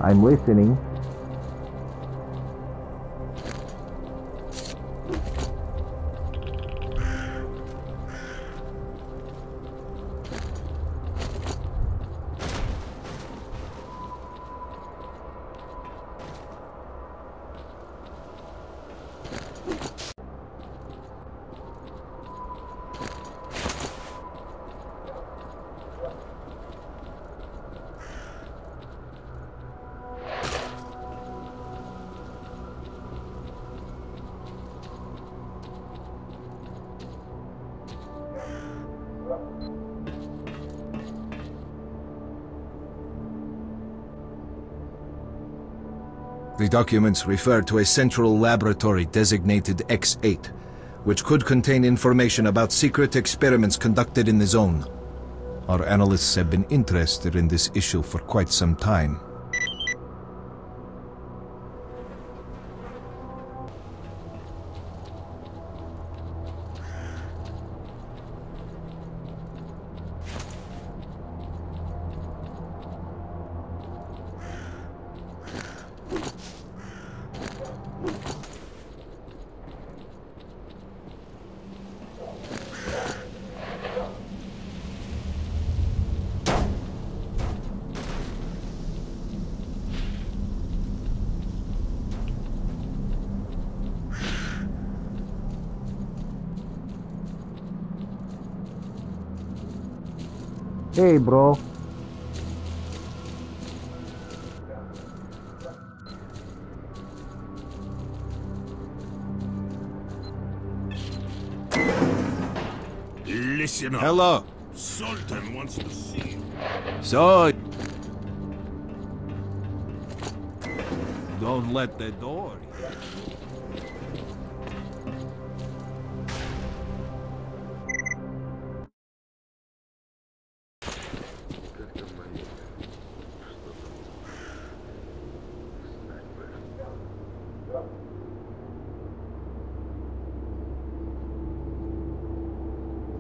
I'm listening. The documents refer to a central laboratory designated X8, which could contain information about secret experiments conducted in the zone. Our analysts have been interested in this issue for quite some time. Hey, bro. Listen up. Hello. Sultan wants to see you. So... Don't let the door...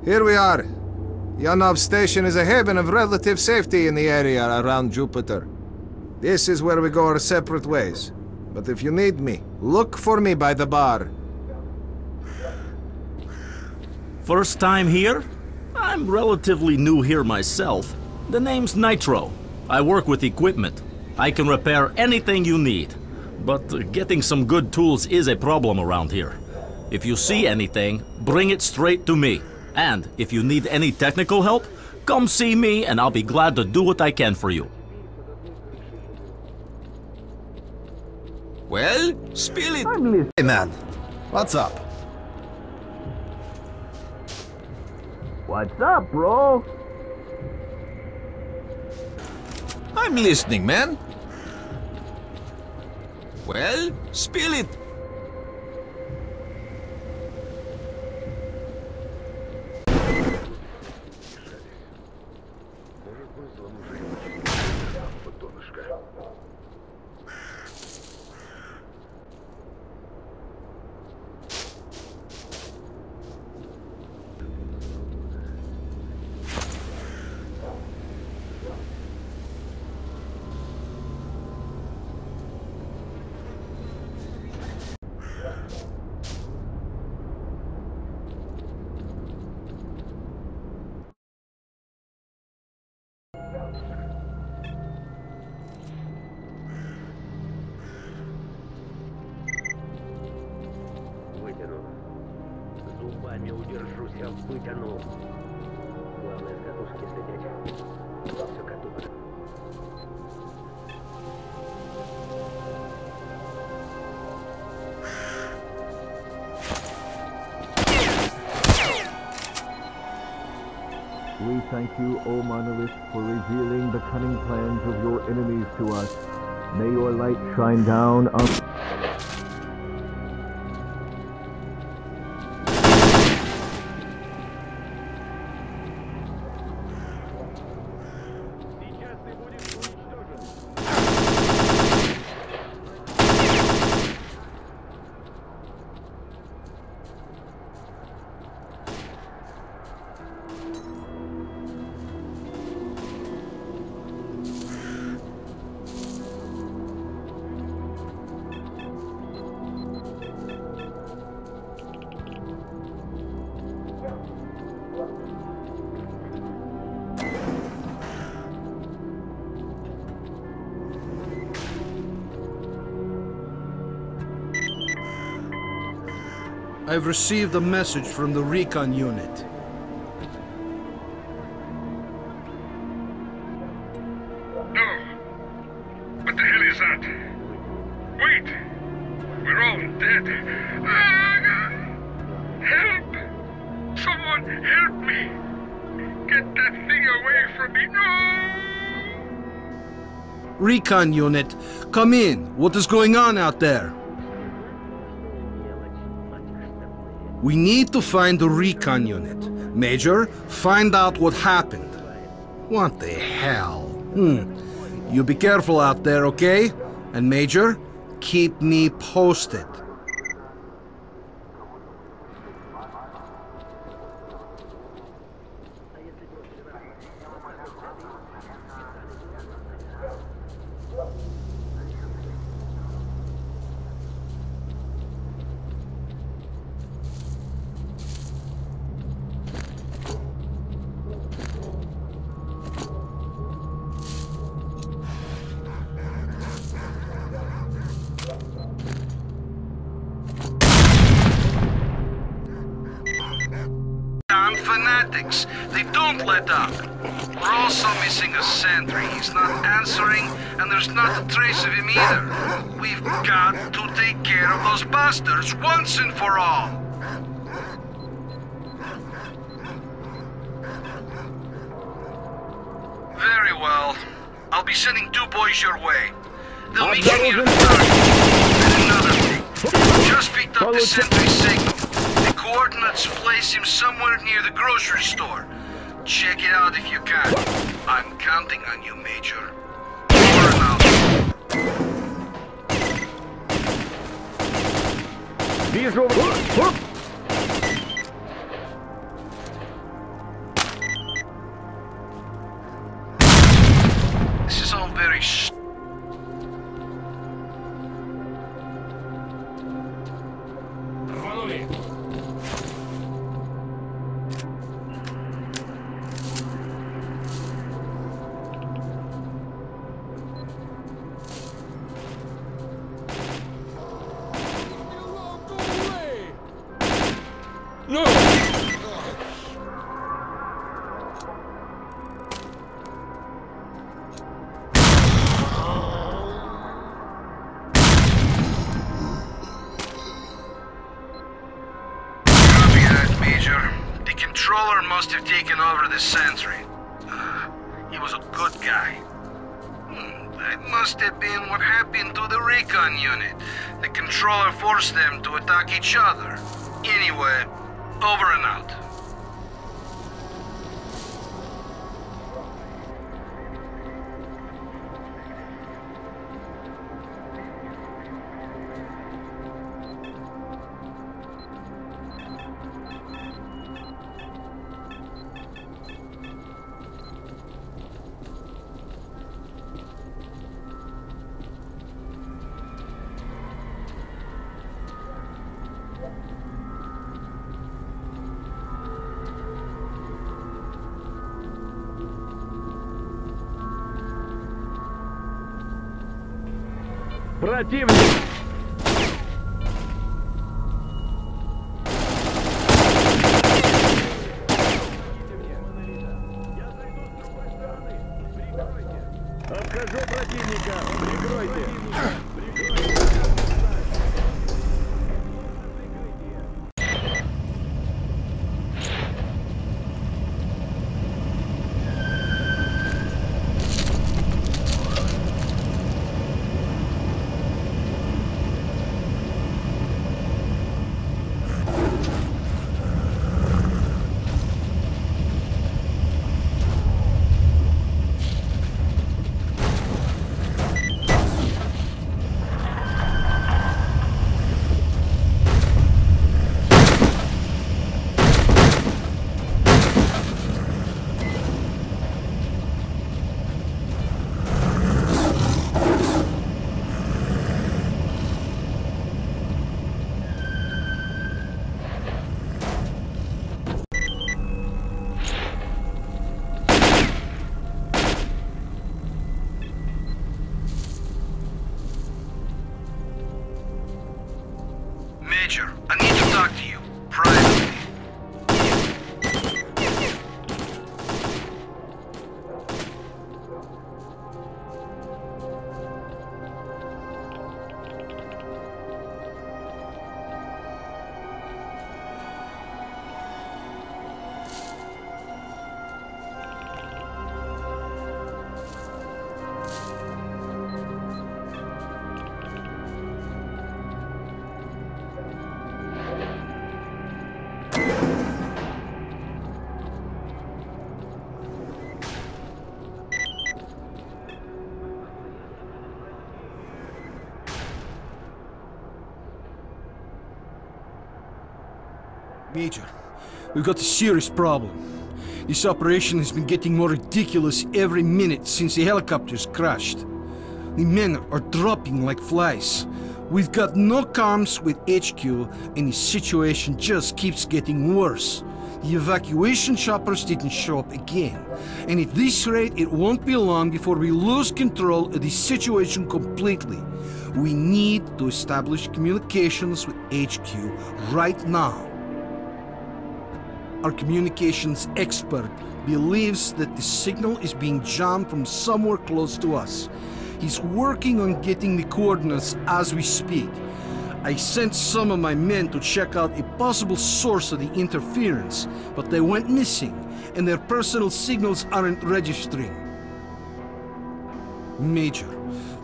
Here we are. Yanov Station is a haven of relative safety in the area around Jupiter. This is where we go our separate ways. But if you need me, look for me by the bar. First time here? I'm relatively new here myself. The name's Nitro. I work with equipment. I can repair anything you need. But getting some good tools is a problem around here. If you see anything, bring it straight to me. And if you need any technical help, come see me and I'll be glad to do what I can for you. Well, spill it. I'm listening. Hey man, what's up? What's up, bro? I'm listening, man. Well, spill it. Вытяну. Зубами удержусь, а вытяну. Главное, с катушки слететь. Все катушка. We thank you, O Monolith, for revealing the cunning plans of your enemies to us. May your light shine down on... I've received a message from the Recon unit. No. What the hell is that? Wait! We're all dead. Help! Someone help me! Get that thing away from me! No! Recon unit, come in. What is going on out there? We need to find the Recon unit. Major, find out what happened. What the hell? You be careful out there, okay? And Major, keep me posted. Fanatics. They don't let up. We're also missing a sentry. He's not answering, and there's not a trace of him either. We've got to take care of those bastards once and for all. Very well. I'll be sending 2 boys your way. They'll meet you near the target. And another thing. Just picked up the sentry signal. The coordinates place him somewhere near the grocery store. Check it out if you can. I'm counting on you, Major. Over and out. This is all very Follow me. No! The controller must have taken over the sentry. He was a good guy. That must have been what happened to the Recon unit. The controller forced them to attack each other. Anyway, over and out. Противник! Обхожу противника! Прикройте! I need to talk to you, privately. Major, we've got a serious problem. This operation has been getting more ridiculous every minute since the helicopters crashed. The men are dropping like flies. We've got no comms with HQ, and the situation just keeps getting worse. The evacuation choppers didn't show up again, and at this rate it won't be long before we lose control of the situation completely. We need to establish communications with HQ right now. Our communications expert believes that the signal is being jammed from somewhere close to us. He's working on getting the coordinates as we speak. I sent some of my men to check out a possible source of the interference, but they went missing, and their personal signals aren't registering. Major,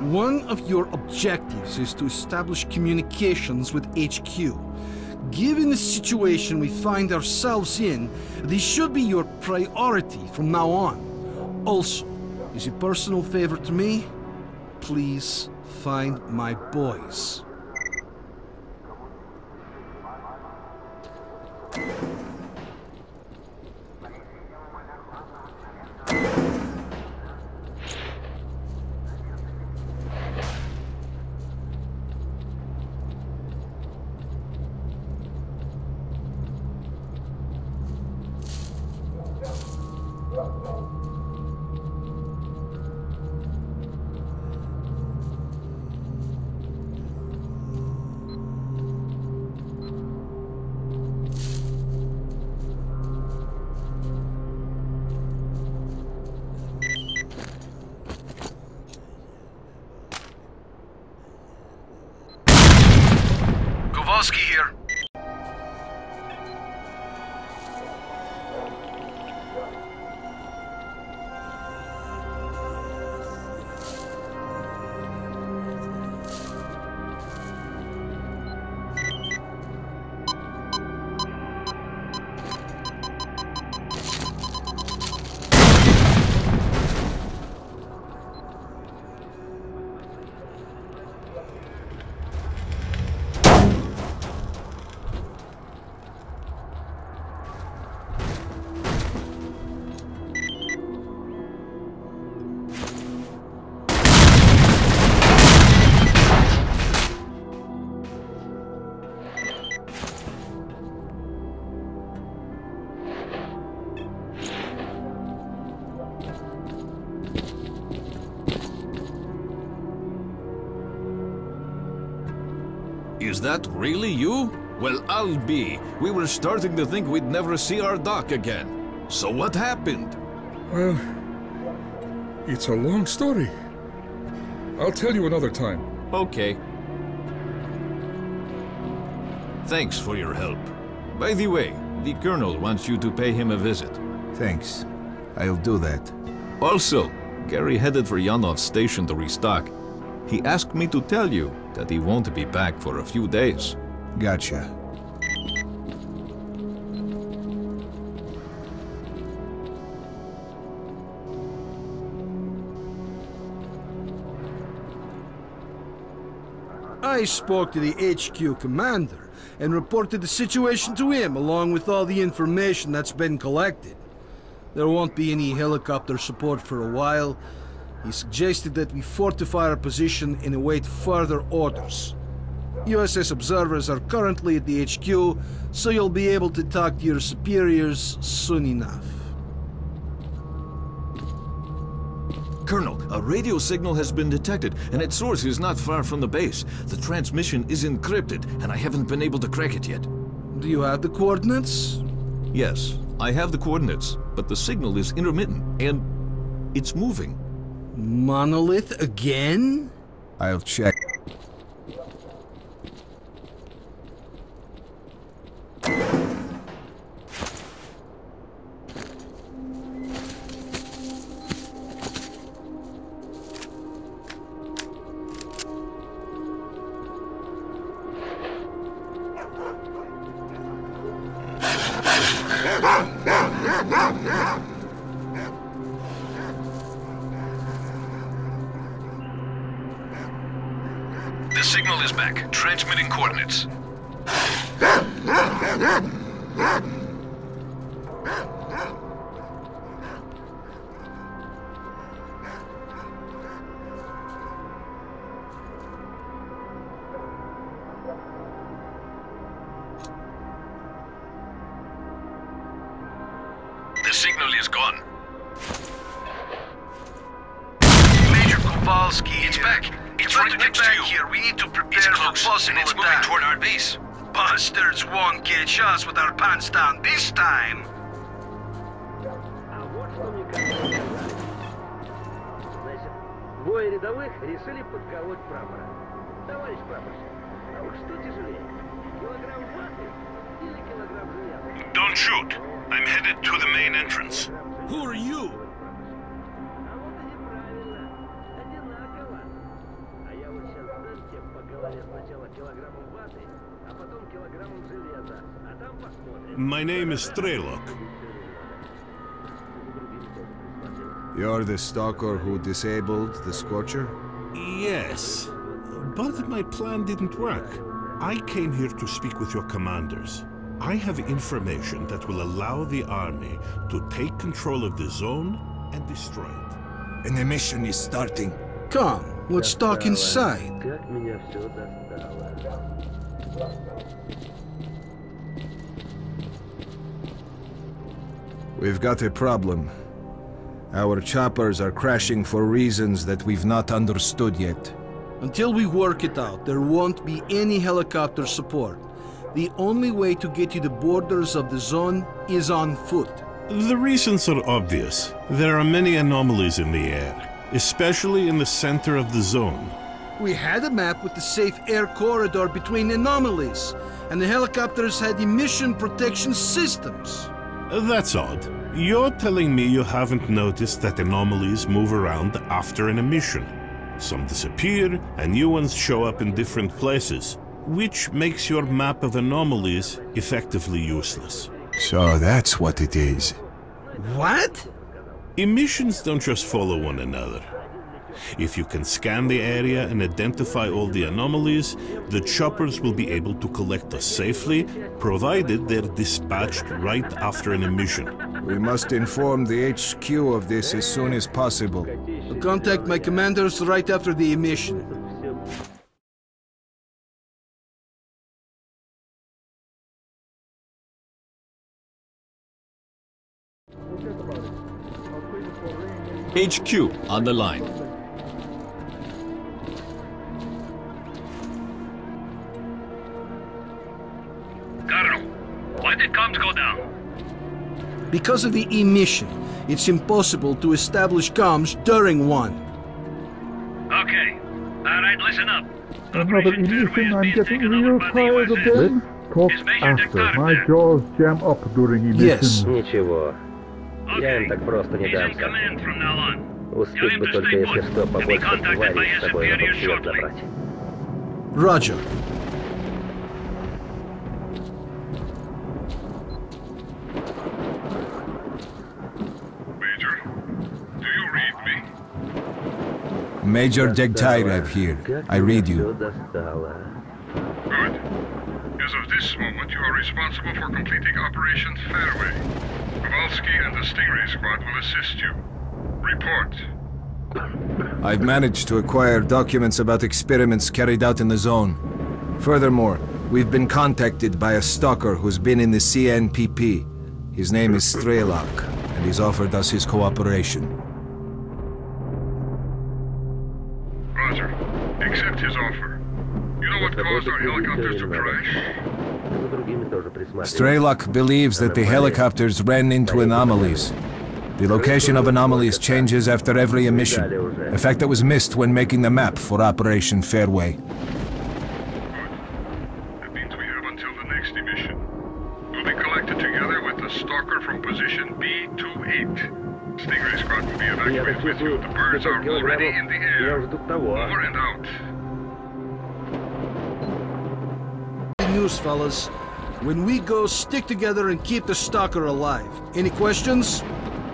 one of your objectives is to establish communications with HQ. Given the situation we find ourselves in, this should be your priority from now on. Also, as a personal favor to me, please find my boys. Here. Is that really you? Well, I'll be. We were starting to think we'd never see our dock again. So what happened? Well, it's a long story. I'll tell you another time. Okay. Thanks for your help. By the way, the Colonel wants you to pay him a visit. Thanks. I'll do that. Also, Gary headed for Yanov's station to restock. He asked me to tell you that he won't be back for a few days. Gotcha. I spoke to the HQ commander and reported the situation to him along with all the information that's been collected. There won't be any helicopter support for a while. He suggested that we fortify our position and await further orders. USS observers are currently at the HQ, so you'll be able to talk to your superiors soon enough. Colonel, a radio signal has been detected, and its source is not far from the base. The transmission is encrypted, and I haven't been able to crack it yet. Do you have the coordinates? Yes, I have the coordinates, but the signal is intermittent, and it's moving. Monolith again? I'll check. The signal is back. Transmitting coordinates. The signal is gone. Major Kowalski, it's back. It's right next to you. Here. We need to prepare for possible attack. It's moving toward our base. Bastards won't catch us with our pants down this time. Значит, двое рядовых решили подколоть прапора. Товарищ прапорщик, а уж что тяжелее? Килограмм ваты или килограмм железа? Don't shoot. I'm headed to the main entrance. Who are you? А вот и неправильно. Одинаково. А я вот сейчас дам тебе по голове сначала килограммом ваты, а потом килограммом железа. А там посмотрим. My name is S.T.A.L.K.E.R. You're the S.T.A.L.K.E.R who disabled the Scorcher? Yes, but my plan didn't work. I came here to speak with your commanders. I have information that will allow the army to take control of the zone and destroy it. An emission is starting. Come, let's talk inside. Как меня все достало. We've got a problem. Our choppers are crashing for reasons that we've not understood yet. Until we work it out, there won't be any helicopter support. The only way to get to the borders of the zone is on foot. The reasons are obvious. There are many anomalies in the air, especially in the center of the zone. We had a map with the safe air corridor between anomalies, and the helicopters had emission protection systems. That's odd. You're telling me you haven't noticed that anomalies move around after an emission. Some disappear, and new ones show up in different places, which makes your map of anomalies effectively useless. So that's what it is. What? Emissions don't just follow one another. If you can scan the area and identify all the anomalies, the choppers will be able to collect us safely, provided they're dispatched right after an emission. We must inform the HQ of this as soon as possible. I'll contact my commanders right after the emission. HQ on the line. Colonel, why did comms go down? Because of the emission, it's impossible to establish comms during one. Okay. Alright, listen up. Another emission, I'm getting real tired of them. Talk after. My jaws jam up during emissions. Yes. Ничего. Я им так просто не дамся. Успеть бы только, если что, побольше тварей с собой на тот свет забрать. Roger. Major, do you read me? Major S.T.A.L.K.E.R here. I read you. Good. As of this moment, you are responsible for completing Operation Fairway. Kowalski and the Stingray squad will assist you. Report. I've managed to acquire documents about experiments carried out in the zone. Furthermore, we've been contacted by a stalker who's been in the CNPP. His name is S.T.A.L.K.E.R, and he's offered us his cooperation. caused our helicopters to crash? S.T.A.L.K.E.R believes that the helicopters ran into anomalies. The location of anomalies changes after every emission, a fact that was missed when making the map for Operation Fairway. Good. That means we have until the next emission. We'll be collected together with the stalker from position B28. Stingray Squad will be evacuated with you. The birds are already in the air. Over and out. News, fellas. When we go, stick together and keep the stalker alive. Any questions?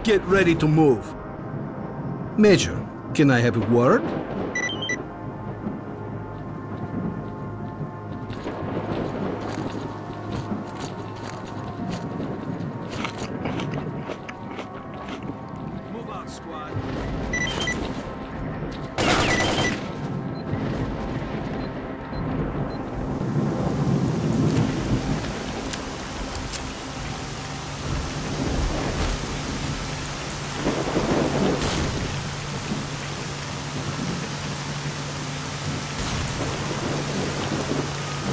Get ready to move. Major, can I have a word? Move out, squad.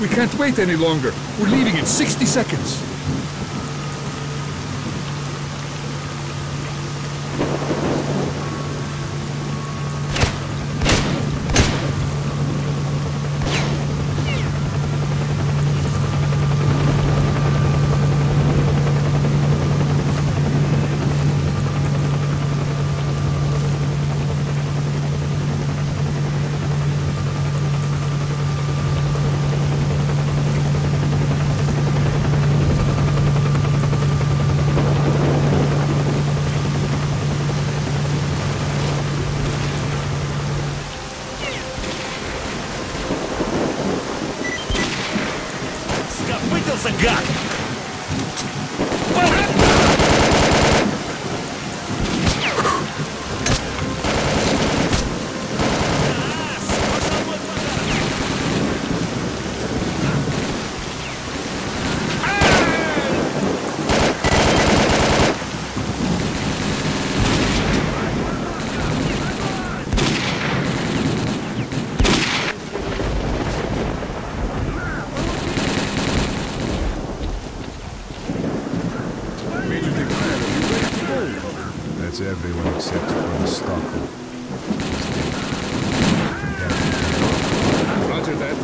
We can't wait any longer. We're leaving in 60 seconds. Гад! That's everyone except for the stalker. Roger that.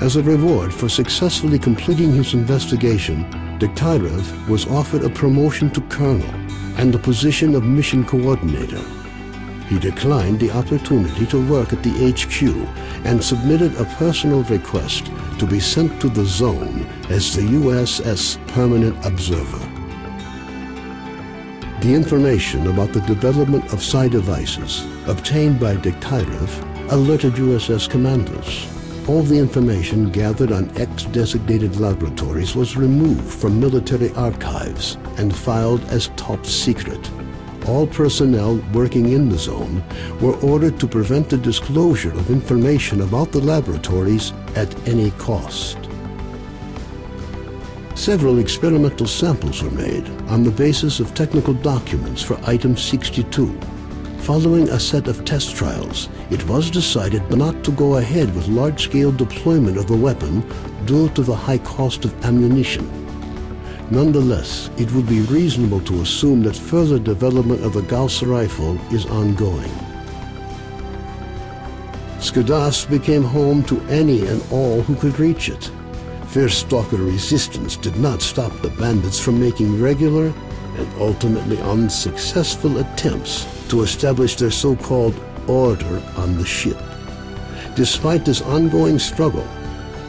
As a reward for successfully completing his investigation, S.T.A.L.K.E.R was offered a promotion to colonel and the position of mission coordinator. He declined the opportunity to work at the HQ and submitted a personal request to be sent to the zone as the USS Permanent Observer. The information about the development of psi devices obtained by S.T.A.L.K.E.R alerted USS commanders. All the information gathered on X-designated laboratories was removed from military archives and filed as top secret. All personnel working in the zone were ordered to prevent the disclosure of information about the laboratories at any cost. Several experimental samples were made on the basis of technical documents for Item 62. Following a set of test trials, it was decided not to go ahead with large-scale deployment of the weapon due to the high cost of ammunition. Nonetheless, it would be reasonable to assume that further development of the Gauss rifle is ongoing. Skadovsk became home to any and all who could reach it. Fierce stalker resistance did not stop the bandits from making regular and ultimately unsuccessful attempts to establish their so-called order on the ship. Despite this ongoing struggle,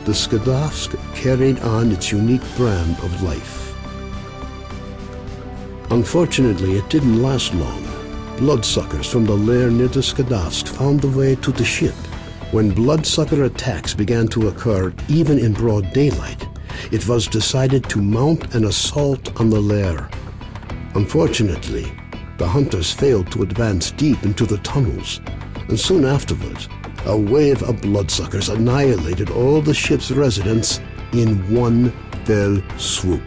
the Skadovsk carried on its unique brand of life. Unfortunately, it didn't last long. Bloodsuckers from the lair near the Skadovsk found the way to the ship. When bloodsucker attacks began to occur even in broad daylight, it was decided to mount an assault on the lair. Unfortunately, the hunters failed to advance deep into the tunnels, and soon afterwards, a wave of bloodsuckers annihilated all the ship's residents in one fell swoop.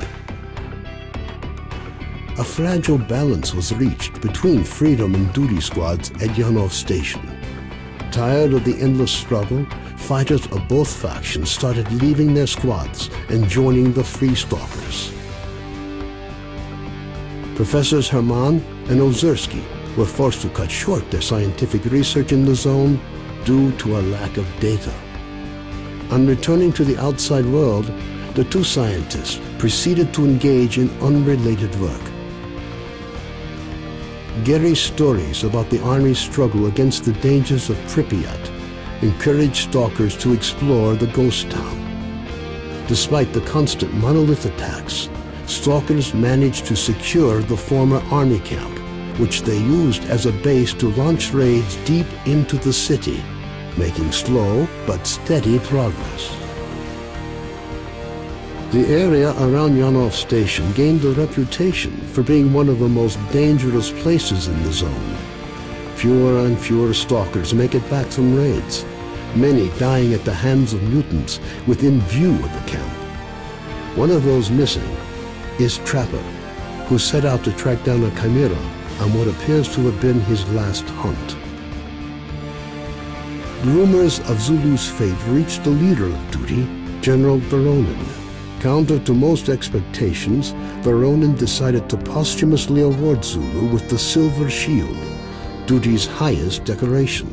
A fragile balance was reached between freedom and duty squads at Yanov Station. Tired of the endless struggle, fighters of both factions started leaving their squads and joining the Free Stalkers. Professors Herman and Ozersky were forced to cut short their scientific research in the zone due to a lack of data. On returning to the outside world, the two scientists proceeded to engage in unrelated work. Gary's stories about the Army's struggle against the dangers of Pripyat encouraged stalkers to explore the ghost town. Despite the constant monolith attacks, stalkers managed to secure the former Army camp, which they used as a base to launch raids deep into the city, making slow but steady progress. The area around Yanov Station gained a reputation for being one of the most dangerous places in the zone. Fewer and fewer stalkers make it back from raids, many dying at the hands of mutants within view of the camp. One of those missing is Trapper, who set out to track down a chimera on what appears to have been his last hunt. Rumors of Zulu's fate reached the leader of duty, General Veronin. Counter to most expectations, Veronin decided to posthumously award Zulu with the Silver Shield, duty's highest decoration.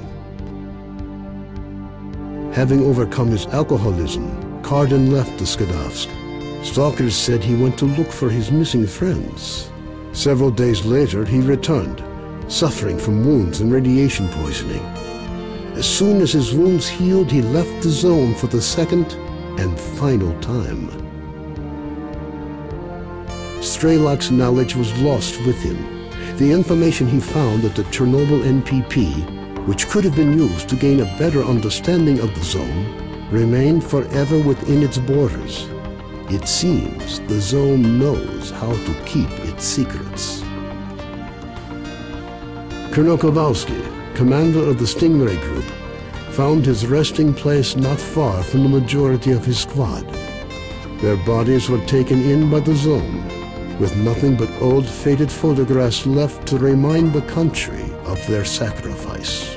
Having overcome his alcoholism, Cardin left the Skadovsk. Stalkers said he went to look for his missing friends. Several days later, he returned, suffering from wounds and radiation poisoning. As soon as his wounds healed, he left the zone for the second and final time. Strelok's knowledge was lost with him. The information he found at the Chernobyl NPP, which could have been used to gain a better understanding of the zone, remained forever within its borders. It seems the zone knows how to keep its secrets. Colonel Kowalski, commander of the Stingray Group, found his resting place not far from the majority of his squad. Their bodies were taken in by the zone, with nothing but old faded photographs left to remind the country of their sacrifice.